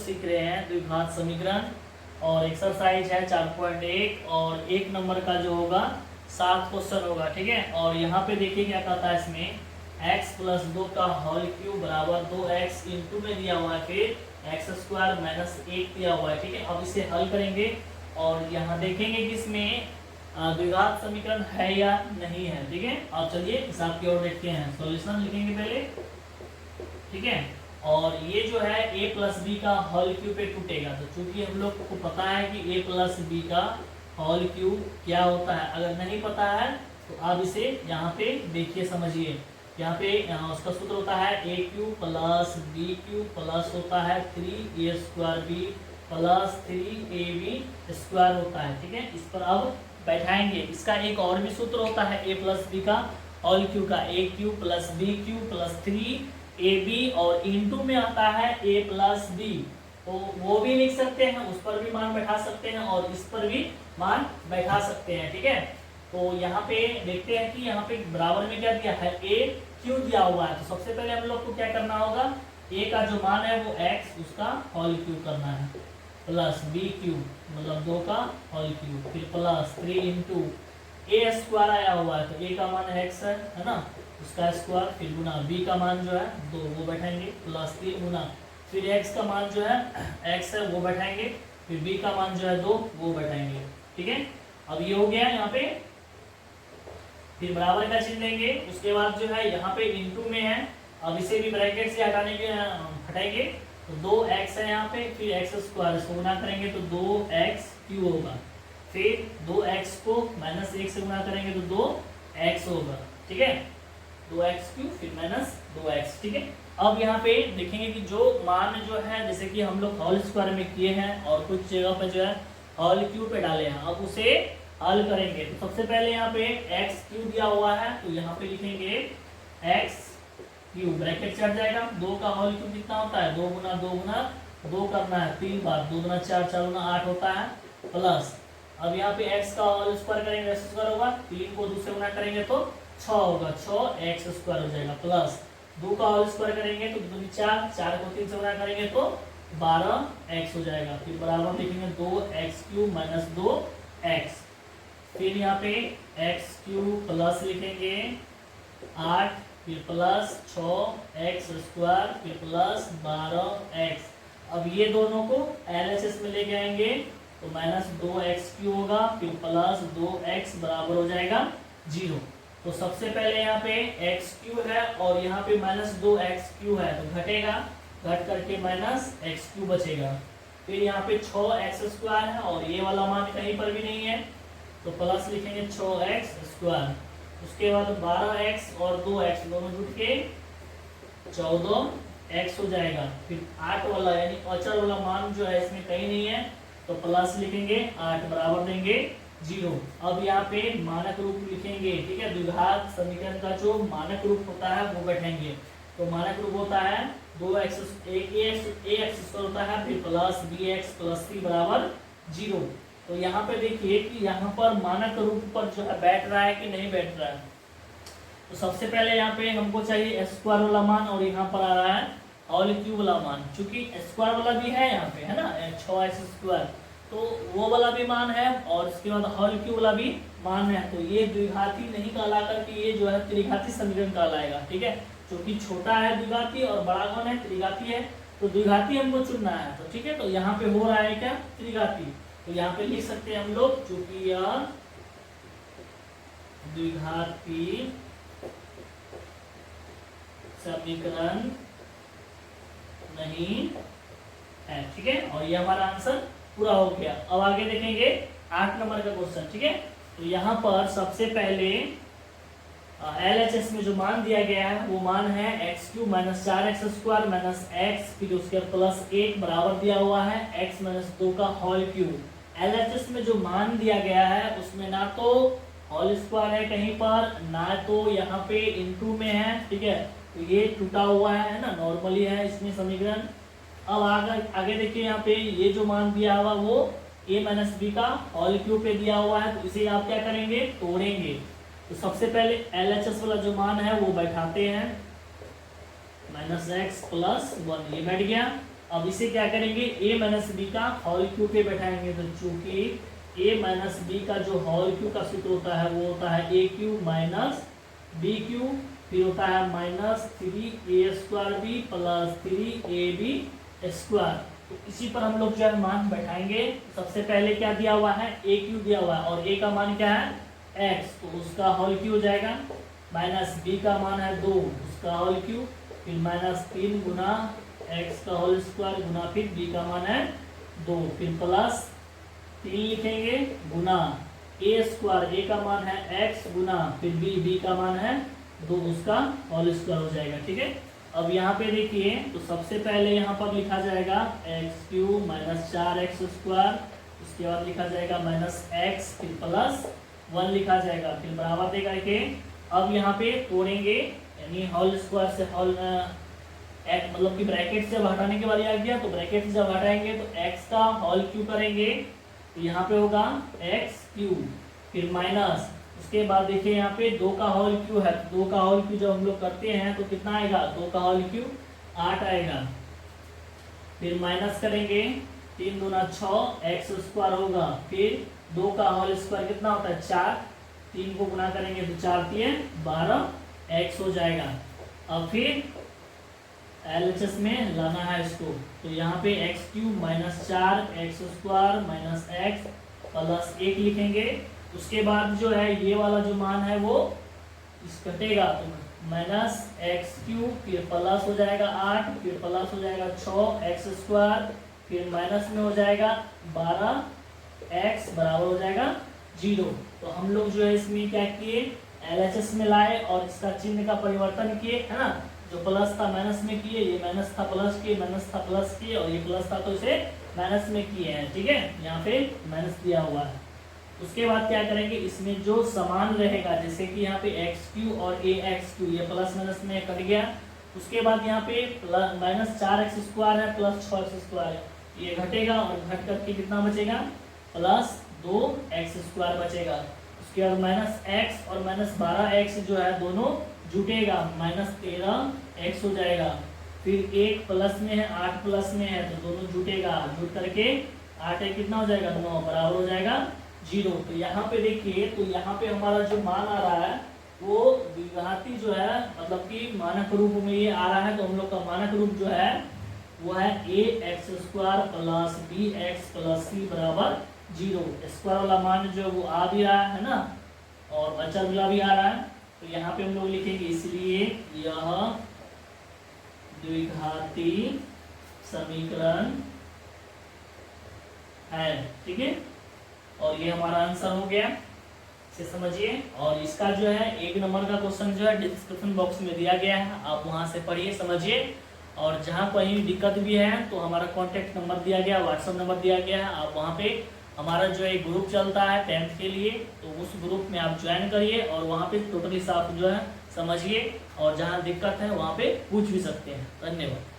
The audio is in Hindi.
सीख रहे हैं द्विघात समीकरण, और एक्सरसाइज है 4.1 और 1 नंबर का जो होगा 7 क्वेश्चन होगा, ठीक है। और यहाँ पे देखिए क्या कहता है इसमें, x प्लस 2 का होल क्यूब बराबर 2x इंटू में दिया हुआ है, फिर एक्स स्क्वायर माइनस 1 दिया हुआ है, ठीक है। अब इसे हल करेंगे और यहाँ देखेंगे कि इसमें द्विघात समीकरण है या नहीं है, ठीक है। अब चलिए हिसाब की ओर देखते हैं। सॉल्यूशन लिखेंगे पहले, ठीक है। और ये जो है a प्लस बी का होल क्यूब पे टूटेगा, तो चूंकि हम लोग को पता है कि a प्लस बी का होल क्यूब क्या होता है, अगर नहीं पता है तो आप इसे यहाँ पे देखिए, समझिए। यहाँ उसका सूत्र होता है a cube plus b cube plus होता है 3a square B plus 3ab square होता है, ठीक है। इस पर अब बैठाएंगे। इसका एक और भी सूत्र होता है a प्लस बी का होल क्यूब का, a cube plus b cube plus 3ab, और इनटू में आता है a प्लस बी, तो वो भी लिख सकते हैं, उस पर भी मान बैठा सकते हैं और इस पर भी मान बैठा सकते हैं, ठीक है। तो यहाँ पे देखते हैं कि यहाँ पे बराबर में क्या दिया है, a क्यों दिया हुआ है। तो सबसे पहले हम लोग को क्या करना होगा, a का जो मान है वो x, उसका होल क्यूब करना है, प्लस बी क्यूब मतलब 2 का होल क्यूब, फिर प्लस 3 इंटू a स्क्वायर आया हुआ है, तो a का मान x है ना, उसका स्क्वायर, फिर गुना b का मान जो है 2 वो बैठाएंगे, प्लस 3 गुना, फिर x का मान जो है x है वो बैठाएंगे, फिर b का मान जो है 2 वो बैठाएंगे, ठीक है। अब ये हो गया यहाँ पे, फिर बराबर का चिन्ह लेंगे। उसके बाद जो है यहाँ पे इनटू में है, अब इसे भी ब्रैकेट से हटाने के हटाएंगे, तो 2x है यहाँ पे, फिर एक्स स्क्वायर, इसको गुना करेंगे तो 2x क्यूब होगा, फिर 2x को माइनस 1 से गुना करेंगे तो 2x होगा, ठीक है। 2x क्यूब फिर माइनस 2x, ठीक है। अब यहाँ पे देखेंगे कि जो मान जो है, जैसे कि हम लोग होल स्क्वायर में किए हैं और कुछ जगह पे जो है होल क्यूब पे डाले हैं, अब उसे हल करेंगे। तो सबसे पहले यहाँ पे x क्यूब दिया हुआ है, तो यहाँ पे लिखेंगे x क्यूब, ब्रैकेट चढ़ जाएगा, 2 का होल क्यूब कितना होता है, 2 गुना 2 गुना 2 करना है 3 बार, 2 गुना 4, 4 गुना 8 होता है, प्लस अब यहाँ पे x का होल स्क्वायर करेंगे, x स्क्वायर होगा, 3 को 2 से गुना करेंगे तो 6 होगा, 6x स्क्वायर हो जाएगा, प्लस 2 का होल स्क्वायर करेंगे तो 2 4, 4 को 3 से गुना करेंगे तो 12x हो जाएगा, फिर बराबर लिखेंगे 2x क्यूब माइनस 2x, फिर यहाँ पे x क्यूब प्लस लिखेंगे 8, फिर प्लस 6x स्क्वायर, फिर प्लस 12x। अब ये दोनों को LHS में लेके आएंगे तो माइनस 2x क्यूब होगा, फिर प्लस 2x बराबर हो जाएगा 0। तो सबसे पहले यहाँ पे x क्यूब है और यहाँ पे माइनस 2x क्यूब है, तो घटेगा, घट करके माइनस x क्यूब बचेगा, फिर यहाँ पे 6x स्क्वायर है और ये वाला मान कहीं पर भी नहीं है, तो प्लस लिखेंगे 6x स्क्वायर, उसके बाद 12x और 2x दोनों जुट के 14x हो जाएगा, फिर 8 वाला यानी अचर वाला मान जो है इसमें कहीं नहीं है, तो प्लस लिखेंगे 8 बराबर देंगे 0। अब यहाँ पे मानक रूप लिखेंगे, ठीक है। द्विघात समीकरण का जो मानक रूप होता है वो बैठेंगे, तो मानक रूप होता है 2x ax स्क्वायर होता है, फिर प्लस bx प्लस c बराबर 0। तो यहाँ पे देखिए कि यहाँ पर मानक रूप पर जो है बैठ रहा है कि नहीं बैठ रहा है। तो सबसे पहले यहाँ पे हमको चाहिए स्क्वायर वाला मान, और यहाँ पर आ रहा है होल क्यूब वाला मान, चूंकि स्क्वायर वाला भी है यहाँ पे, है ना, 6x स्क्वायर, तो वो वाला भी मान है और इसके बाद होल क्यूब वाला भी मान है, तो ये द्विघाती नहीं कहला करके ये जो है त्रिघाती समीकरण कहलाएगा, ठीक है। क्योंकि छोटा है द्विघाती और बड़ा कौन है, त्रिघाती है, तो द्विघाती हमको चुनना है, तो ठीक है। तो यहाँ पे हो रहा है क्या, त्रिघाती, तो यहाँ पे लिख सकते हैं हम लोग, चूंकि यह द्विघाती समीकरण नहीं है, ठीक है। और ये हमारा आंसर पूरा हो गया। अब आगे देखेंगे 8 नंबर का क्वेश्चन, ठीक है। तो यहाँ पर सबसे पहले LHS में जो मान दिया गया है वो मान है x cube minus 4x square minus x, फिर उसके प्लस 1 बराबर दिया हुआ है x माइनस 2 का होल क्यूब। LHS में जो मान दिया गया है उसमें ना तो होल स्क्वायर है कहीं पर, ना तो यहाँ पे इनटू में है, ठीक है। तो ये टूटा हुआ है ना, नॉर्मली है इसमें समीकरण। अब आगे देखिए, यहाँ पे ये जो मान दिया हुआ वो a माइनस बी का होल क्यूब पे दिया हुआ है, तो इसे आप क्या करेंगे, तोड़ेंगे। तो सबसे पहले LHS वाला जो मान है वो बैठाते हैं, माइनस एक्स प्लस 1 ये बैठ गया, अब इसे क्या करेंगे, ए माइनस बी का होल क्यू पे बैठाएंगे। तो चूंकि ए माइनस बी का जो होल क्यू का सूत्र होता है वो होता है ए क्यू माइनस बी क्यू, फिर होता है minus 3a² B plus 3ab square. तो इसी पर हम लोग जो है मान बैठाएंगे। सबसे पहले क्या दिया हुआ है, ए क्यू दिया हुआ है और ए का मान क्या है x, तो उसका होल क्यू हो जाएगा, माइनस बी का मान है 2 उसका होल क्यू, फिर माइनस 3 गुना x का होल स्क्वायर गुना फिर b का मान है 2, फिर प्लस 3 लिखेंगे गुना a स्क्वायर, a का मान है x गुना फिर b का मान है 2 उसका होल स्क्वायर हो जाएगा। ठीक है, अब यहाँ पे देखिए तो सबसे पहले यहाँ पर लिखा जाएगा x³ माइनस 4x स्क्वायर, उसके बाद लिखा जाएगा माइनस x फिर प्लस 1 लिखा जाएगा, फिर बराबर दे करके अब यहाँ पे तोड़ेंगे, यानी होल स्क्वायर से होल मतलब कि ब्रैकेट से हटाने के बाद आ गया, तो ब्रैकेट से जब हटाएंगे तो x का होल क्यू करेंगे, तो यहाँ पे होगा x³, फिर माइनस, उसके बाद देखिए यहाँ पे 2 का होल क्यू है, तो 2 का होल क्यू जब हम लोग करते हैं तो कितना आएगा, 2 का होल क्यू 8 आएगा, फिर माइनस करेंगे 3 दूना 6 x स्क्वायर होगा, फिर 2 का होल स्क्वायर कितना होता है 4, 3 को गुना करेंगे तो 4 3 12 x हो जाएगा। अब फिर LHS में लाना है इसको, तो यहाँ पे x³ minus 4x square minus x plus 1 लिखेंगे। उसके बाद जो है ये वाला जो मान है वो इस कटेगा, तो माइनस x³ फिर प्लस हो जाएगा 8, फिर प्लस हो जाएगा 6x स्क्वायर, फिर माइनस में हो जाएगा 12x बराबर हो जाएगा 0। तो हम लोग जो है इसमें क्या किए, LHS में लाए और इसका चिन्ह का परिवर्तन किए, है ना, जो प्लस था माइनस में किए, ये माइनस था प्लस किए, माइनस था प्लस किए और ये प्लस था तो इसे माइनस में किए हैं। ठीक है, यहाँ पे माइनस दिया हुआ है। उसके बाद क्या करेंगे, इसमें जो समान रहेगा, जैसे कि यहाँ पे x³ और ax³ ये प्लस माइनस में कट गया, उसके बाद यहाँ पे माइनस 4x स्क्वायर है प्लस 6x स्क्वायर है, ये घटेगा और घट करके कितना बचेगा, प्लस 2x स्क्वायर बचेगा। उसके बाद माइनस x और माइनस 12x जो है दोनों जुटेगा, माइनस 13x हो जाएगा, फिर 1 प्लस में है 8 प्लस में है तो दोनों जुटेगा, जुट करके 8 कितना हो जाएगा 9 बराबर हो जाएगा 0। तो यहाँ पे देखिए, तो यहाँ पे हमारा जो मान आ रहा है वो द्विघाती जो है, मतलब कि मानक रूप में ये आ रहा है, तो हम लोग का मानक रूप जो है वो है ax square plus bx plus c बराबर 0। स्क्वायर वाला मान जो वो आ भी रहा है ना, और अचर वाला भी आ रहा है, तो यहाँ पे हम लोग लिखेंगे, इसलिए यह द्विघाती समीकरण है। ठीक है, और ये हमारा आंसर हो गया, इसे समझिए। और इसका जो है 1 नंबर का क्वेश्चन जो है डिस्क्रिप्शन बॉक्स में दिया गया है, आप वहां से पढ़िए समझिए। और जहां कहीं दिक्कत भी है तो हमारा कॉन्टैक्ट नंबर दिया गया, व्हाट्सएप नंबर दिया गया है, आप वहां पे हमारा जो है ग्रुप चलता है 10th के लिए, तो उस ग्रुप में आप ज्वाइन करिए और वहाँ पे टोटली साफ जो है समझिए, और जहाँ दिक्कत है वहाँ पे पूछ भी सकते हैं। धन्यवाद।